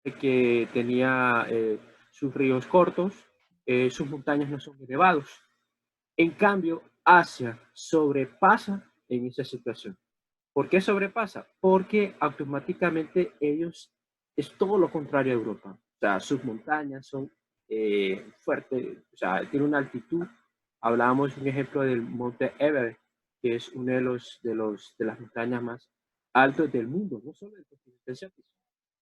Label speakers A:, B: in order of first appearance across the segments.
A: que tenía sus ríos cortos, sus montañas no son elevados. En cambio, Asia sobrepasa en esa situación. ¿Por qué sobrepasa? Porque automáticamente ellos es todo lo contrario a Europa. O sea, sus montañas son fuertes, o sea, tiene una altitud. Hablábamos un ejemplo del monte Everest, que es uno de las montañas más altos del mundo, no solo del continente asiático,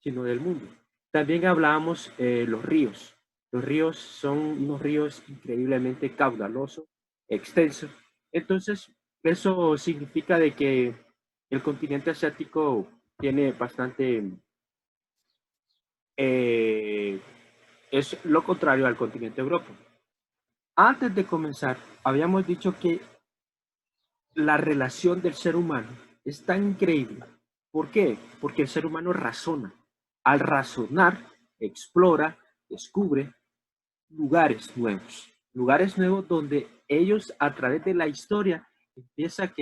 A: sino del mundo. También hablábamos los ríos. Los ríos son unos ríos increíblemente caudalosos, extensos. Entonces, eso significa de que el continente asiático tiene bastante, eh, es lo contrario al continente Europa. Antes de comenzar, habíamos dicho que la relación del ser humano es tan increíble. ¿Por qué? Porque el ser humano razona. Al razonar, explora, descubre lugares nuevos donde ellos a través de la historia empieza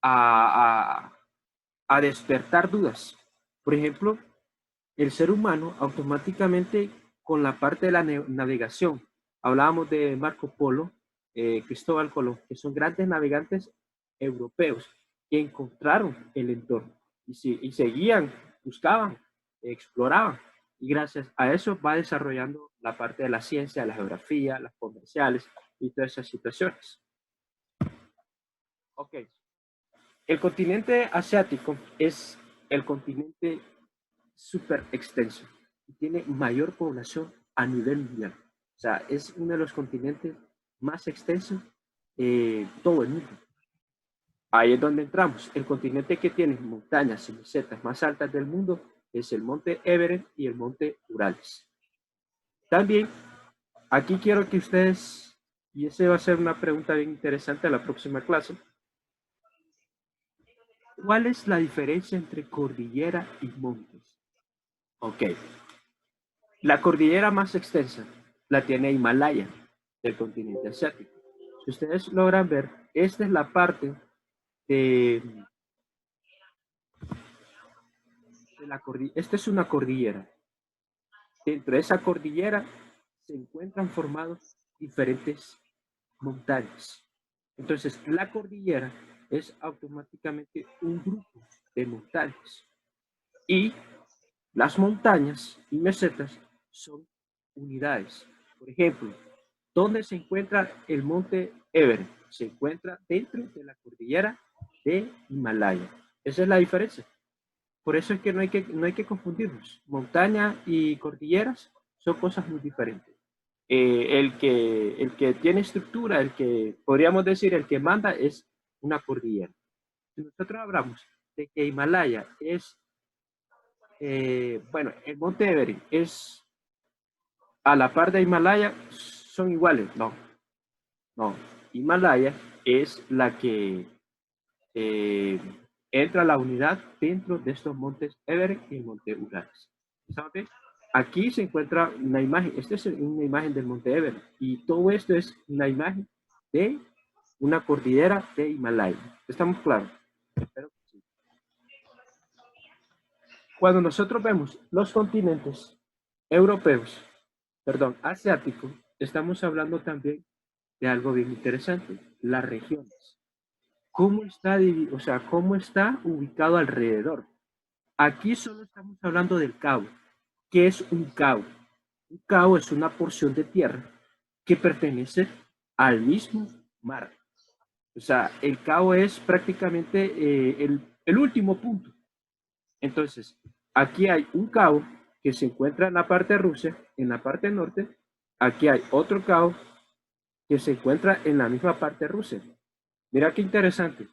A: a, a, a despertar dudas. Por ejemplo, el ser humano automáticamente con la parte de la navegación, hablábamos de Marco Polo, Cristóbal Colón, que son grandes navegantes europeos que encontraron el entorno y seguían, buscaban, exploraban. Y gracias a eso va desarrollando la parte de la ciencia, la geografía, las comerciales y todas esas situaciones. Ok, el continente asiático es el continente súper extenso y tiene mayor población a nivel mundial. O sea, es uno de los continentes más extensos de todo el mundo. Ahí es donde entramos. El continente que tiene montañas y mesetas más altas del mundo es el monte Everest y el monte Urales. También, aquí quiero que ustedes, y esa va a ser una pregunta bien interesante a la próxima clase, ¿cuál es la diferencia entre cordillera y montes? Ok, la cordillera más extensa la tiene Himalaya, del continente asiático. Si ustedes logran ver, esta es la parte de, esta es una cordillera. Dentro de esa cordillera se encuentran formados diferentes montañas. Entonces, la cordillera es automáticamente un grupo de montañas. Y las montañas y mesetas son unidades. Por ejemplo, ¿dónde se encuentra el monte Everest? Se encuentra dentro de la cordillera de Himalaya. Esa es la diferencia. Por eso es que no hay que confundirnos. Montaña y cordilleras son cosas muy diferentes. El que tiene estructura, el que podríamos decir el que manda es una cordillera. Si nosotros hablamos de que Himalaya es, bueno, el monte Everest es a la par de Himalaya, son iguales. No, no. Himalaya es la que eh, entra la unidad dentro de estos montes Everest y el monte Urales. ¿Sabe? Aquí se encuentra una imagen, esta es una imagen del monte Everest y todo esto es una imagen de una cordillera de Himalaya. ¿Estamos claros? Espero que sí. Cuando nosotros vemos los continentes europeos, perdón, asiáticos, estamos hablando también de algo bien interesante, las regiones. ¿Cómo está, o sea, cómo está ubicado alrededor? Aquí solo estamos hablando del cabo. ¿Qué es un cabo? Un cabo es una porción de tierra que pertenece al mismo mar. O sea, el cabo es prácticamente el último punto. Entonces, aquí hay un cabo que se encuentra en la parte de Rusia, en la parte norte. Aquí hay otro cabo que se encuentra en la misma parte de Rusia. Mira qué interesante.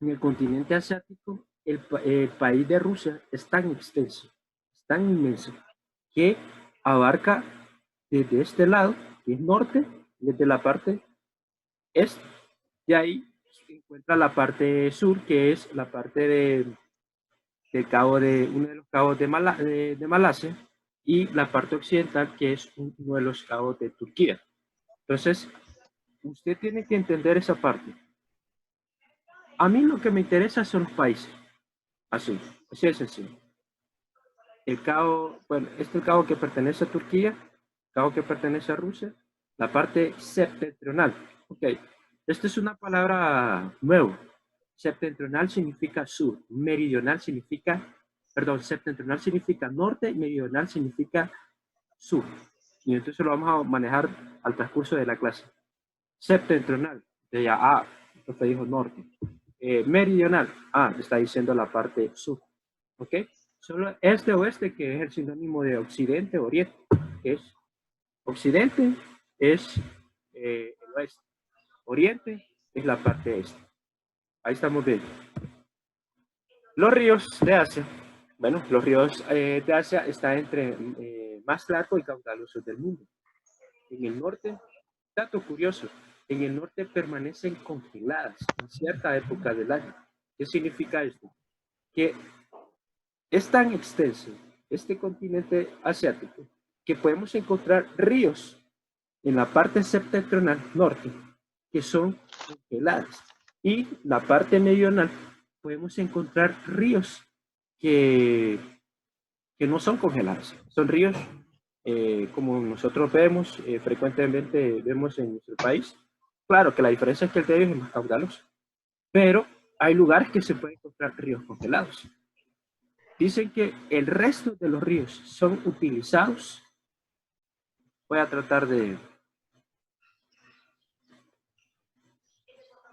A: En el continente asiático, el país de Rusia es tan extenso, es tan inmenso, que abarca desde este lado, que es norte, desde la parte este, y ahí se encuentra la parte sur, que es la parte del cabo de, uno de los cabos de Malasia, y la parte occidental, que es uno de los cabos de Turquía. Entonces, usted tiene que entender esa parte. A mí lo que me interesa son los países. Así, así es sencillo. el cabo, bueno, este es el cabo que pertenece a Turquía, el cabo que pertenece a Rusia, la parte septentrional. Ok, esta es una palabra nueva. Septentrional significa sur, meridional significa, perdón, septentrional significa norte y meridional significa sur. Y entonces lo vamos a manejar al transcurso de la clase. Septentrional, de ya, usted dijo norte. Meridional, está diciendo la parte sur. ¿Ok? Solo este-oeste, que es el sinónimo de occidente-oriente, que es occidente, es el oeste. Oriente es la parte este. Ahí estamos bien. Los ríos de Asia, bueno, los ríos de Asia están entre más largos y caudalosos del mundo. En el norte, dato curioso, en el norte permanecen congeladas en cierta época del año. ¿Qué significa esto? Que es tan extenso este continente asiático que podemos encontrar ríos en la parte septentrional norte que son congeladas y la parte meridional podemos encontrar ríos que, que no son congelados, son ríos como nosotros vemos, frecuentemente vemos en nuestro país. Claro que la diferencia es que el de ellos es más caudaloso, pero hay lugares que se pueden encontrar ríos congelados. Dicen que el resto de los ríos son utilizados. Voy a tratar de...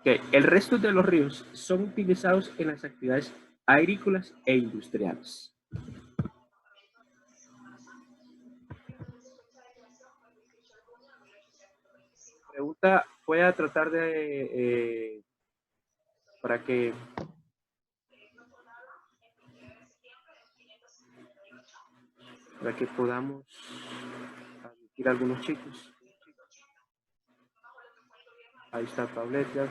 A: Okay. El resto de los ríos son utilizados en las actividades agrícolas e industriales. Pregunta, voy a tratar de... para que podamos admitir a algunos chicos. Ahí está Pablet ya.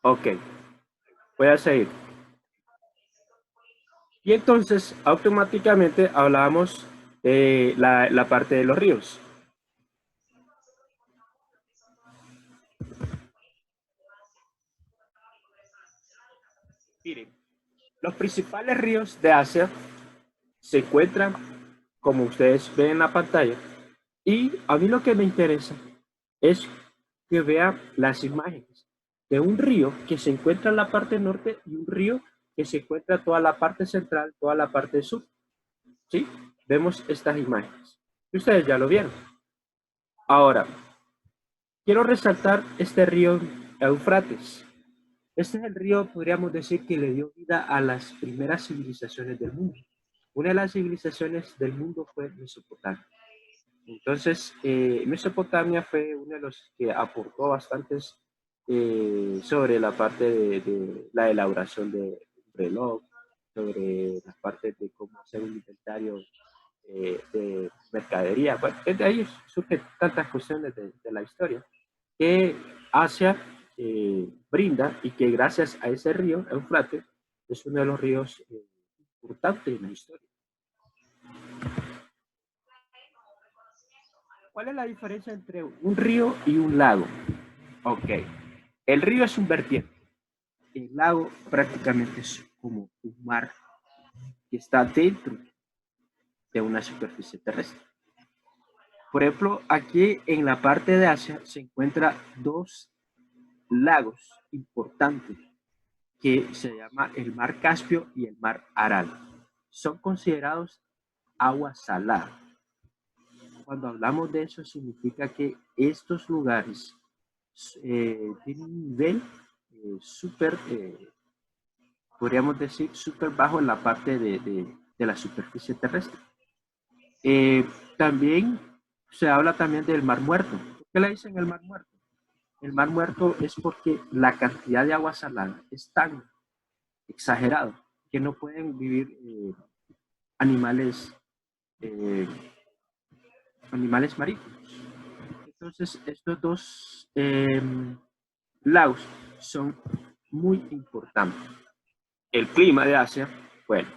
A: Ok, voy a seguir. Y entonces automáticamente hablábamos de la parte de los ríos. Miren, los principales ríos de Asia se encuentran, como ustedes ven en la pantalla, y a mí lo que me interesa es que vean las imágenes de un río que se encuentra en la parte norte y un río que se encuentra en toda la parte central, toda la parte sur. ¿Sí? Vemos estas imágenes. Y ustedes ya lo vieron. Ahora, quiero resaltar este río Éufrates. Este es el río, podríamos decir, que le dio vida a las primeras civilizaciones del mundo. Una de las civilizaciones del mundo fue Mesopotamia. Entonces, Mesopotamia fue uno de los que aportó bastantes sobre la parte de la elaboración de un reloj, sobre las partes de cómo hacer un inventario de mercadería. Bueno, de ahí surgen tantas cuestiones de la historia que Asia brinda y que gracias a ese río, Éufrates, es uno de los ríos importantes en la historia. ¿Cuál es la diferencia entre un río y un lago? Ok, el río es un vertiente, el lago prácticamente es como un mar que está dentro de una superficie terrestre. Por ejemplo, aquí en la parte de Asia se encuentran dos lagos importantes que se llama el mar Caspio y el mar Aral. Son considerados agua salada. Cuando hablamos de eso significa que estos lugares tienen un nivel súper, podríamos decir, súper bajo en la parte de la superficie terrestre. También se habla también del mar muerto. ¿Por qué le dicen el mar muerto? El mar muerto es porque la cantidad de agua salada es tan exagerado que no pueden vivir animales marítimos. Entonces, estos dos lagos son muy importantes. El clima de Asia, bueno,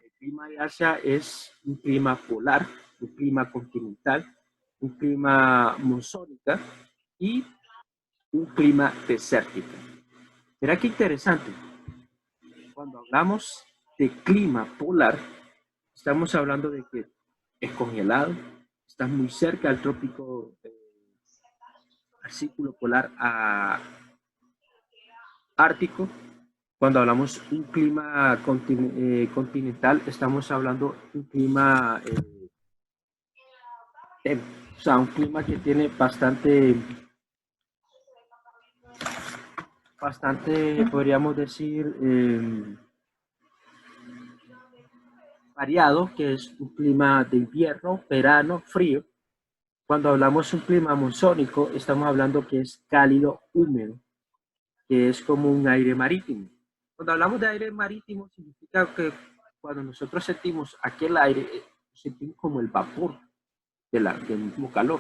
A: el clima de Asia es un clima polar, un clima continental, un clima monzónico y un clima desértico. Mira qué interesante. Cuando hablamos de clima polar, estamos hablando de que es congelado, está muy cerca al trópico, al círculo polar ártico. Cuando hablamos de un clima continental, estamos hablando de un clima, eh, o sea, un clima que tiene bastante, podríamos decir, variado, que es un clima de invierno, verano, frío. Cuando hablamos de un clima monzónico, estamos hablando que es cálido, húmedo, que es como un aire marítimo. Cuando hablamos de aire marítimo, significa que cuando nosotros sentimos aquel aire, sentimos como el vapor del mismo calor.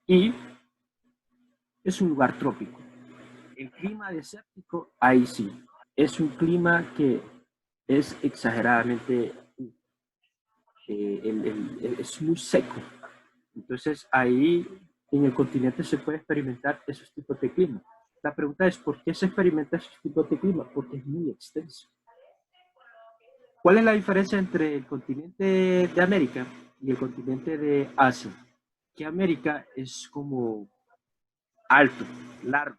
A: Y es un lugar trópico. El clima desértico, ahí sí, es un clima que es exageradamente, es muy seco. Entonces ahí en el continente se puede experimentar esos tipos de clima. La pregunta es, ¿por qué se experimenta esos tipos de clima? Porque es muy extenso. ¿Cuál es la diferencia entre el continente de América y el continente de Asia? Que América es como alto, largo,